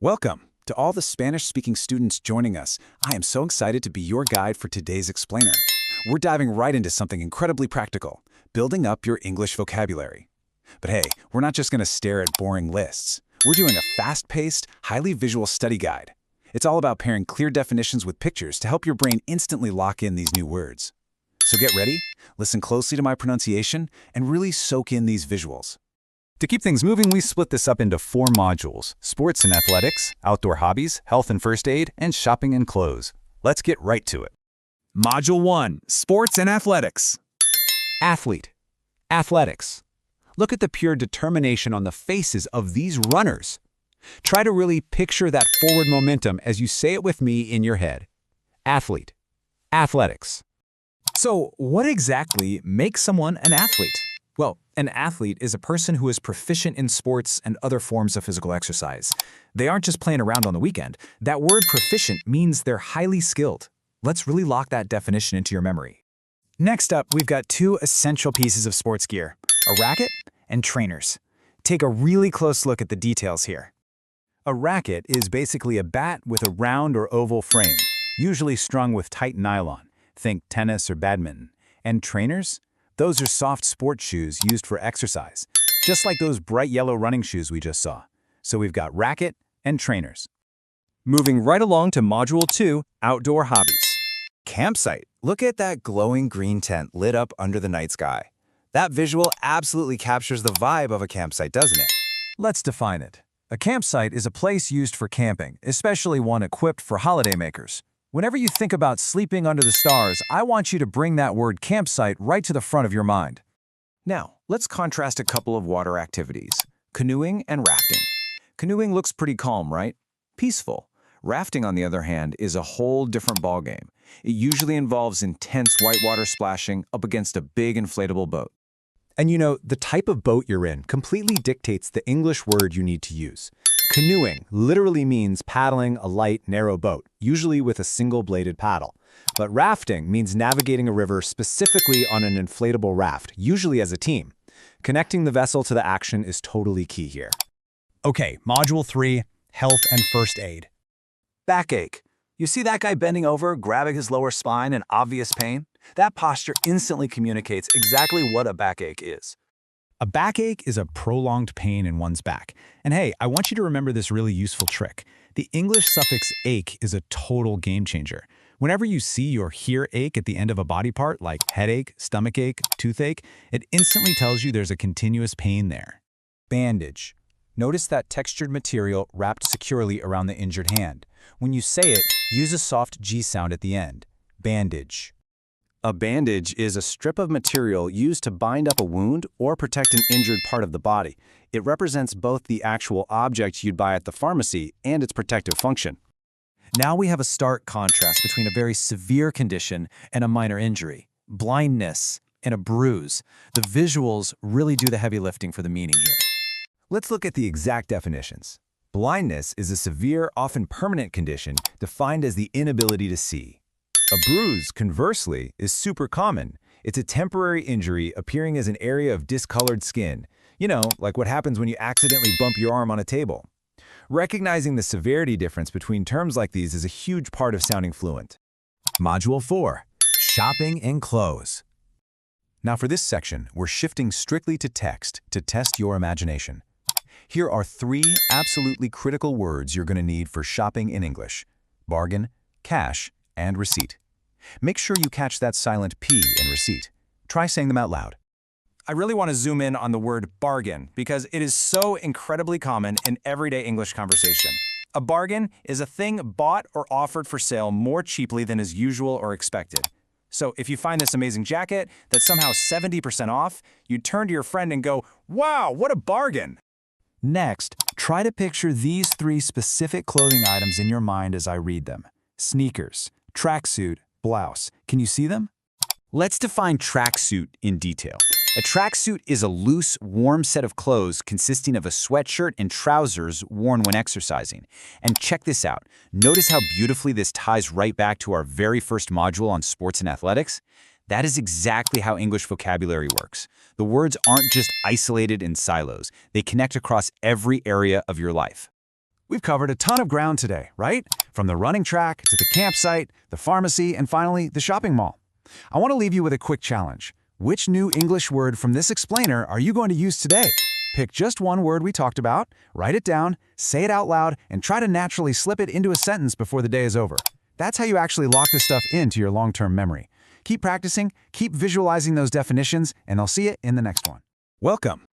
Welcome to all the Spanish-speaking students joining us. I am so excited to be your guide for today's explainer. We're diving right into something incredibly practical, building up your English vocabulary. But hey, we're not just going to stare at boring lists. We're doing a fast-paced, highly visual study guide. It's all about pairing clear definitions with pictures to help your brain instantly lock in these new words. So get ready, listen closely to my pronunciation, and really soak in these visuals. To keep things moving, we split this up into 4 modules: sports and athletics, outdoor hobbies, health and first aid, and shopping and clothes. Let's get right to it. Module 1, Sports and Athletics. Athlete. Athletics. Look at the pure determination on the faces of these runners. Try to really picture that forward momentum as you say it with me in your head. Athlete. Athletics. So, what exactly makes someone an athlete? Well, an athlete is a person who is proficient in sports and other forms of physical exercise. They aren't just playing around on the weekend. That word proficient means they're highly skilled. Let's really lock that definition into your memory. Next up, we've got 2 essential pieces of sports gear: a racket and trainers. Take a really close look at the details here. A racket is basically a bat with a round or oval frame, usually strung with tight nylon. Think tennis or badminton. And trainers? Those are soft sports shoes used for exercise, just like those bright yellow running shoes we just saw. So we've got racket and trainers. Moving right along to Module 2, Outdoor Hobbies. Campsite. Look at that glowing green tent lit up under the night sky. That visual absolutely captures the vibe of a campsite, doesn't it? Let's define it. A campsite is a place used for camping, especially one equipped for holidaymakers. Whenever you think about sleeping under the stars, I want you to bring that word campsite right to the front of your mind. Now, let's contrast a couple of water activities: canoeing and rafting. Canoeing looks pretty calm, right? Peaceful. Rafting, on the other hand, is a whole different ballgame. It usually involves intense whitewater splashing up against a big inflatable boat. And you know, the type of boat you're in completely dictates the English word you need to use. Canoeing literally means paddling a light, narrow boat, usually with a single-bladed paddle. But rafting means navigating a river specifically on an inflatable raft, usually as a team. Connecting the vessel to the action is totally key here. Okay, Module 3, Health and First Aid. Backache. You see that guy bending over, grabbing his lower spine in obvious pain? That posture instantly communicates exactly what a backache is. A backache is a prolonged pain in one's back. And hey, I want you to remember this really useful trick. The English suffix ache is a total game changer. Whenever you see or hear ache at the end of a body part, like headache, stomachache, toothache, it instantly tells you there's a continuous pain there. Bandage. Notice that textured material wrapped securely around the injured hand. When you say it, use a soft G sound at the end. Bandage. A bandage is a strip of material used to bind up a wound or protect an injured part of the body. It represents both the actual object you'd buy at the pharmacy and its protective function. Now we have a stark contrast between a very severe condition and a minor injury. Blindness and a bruise. The visuals really do the heavy lifting for the meaning here. Let's look at the exact definitions. Blindness is a severe, often permanent condition defined as the inability to see. A bruise, conversely, is super common. It's a temporary injury appearing as an area of discolored skin. You know, like what happens when you accidentally bump your arm on a table. Recognizing the severity difference between terms like these is a huge part of sounding fluent. Module 4, Shopping and Clothes. Now for this section, we're shifting strictly to text to test your imagination. Here are 3 absolutely critical words you're going to need for shopping in English: bargain, cash, and receipt. Make sure you catch that silent P in receipt. Try saying them out loud. I really want to zoom in on the word bargain because it is so incredibly common in everyday English conversation. A bargain is a thing bought or offered for sale more cheaply than is usual or expected. So if you find this amazing jacket that's somehow 70% off, you turn to your friend and go, "Wow, what a bargain!" Next, try to picture these 3 specific clothing items in your mind as I read them. Sneakers, tracksuit, blouse. Can you see them? Let's define tracksuit in detail. A tracksuit is a loose, warm set of clothes consisting of a sweatshirt and trousers worn when exercising. And check this out. Notice how beautifully this ties right back to our very first module on sports and athletics? That is exactly how English vocabulary works. The words aren't just isolated in silos. They connect across every area of your life. We've covered a ton of ground today, right? From the running track to the campsite, the pharmacy, and finally, the shopping mall. I want to leave you with a quick challenge. Which new English word from this explainer are you going to use today? Pick just one word we talked about, write it down, say it out loud, and try to naturally slip it into a sentence before the day is over. That's how you actually lock this stuff into your long-term memory. Keep practicing, keep visualizing those definitions, and I'll see you in the next one. Welcome.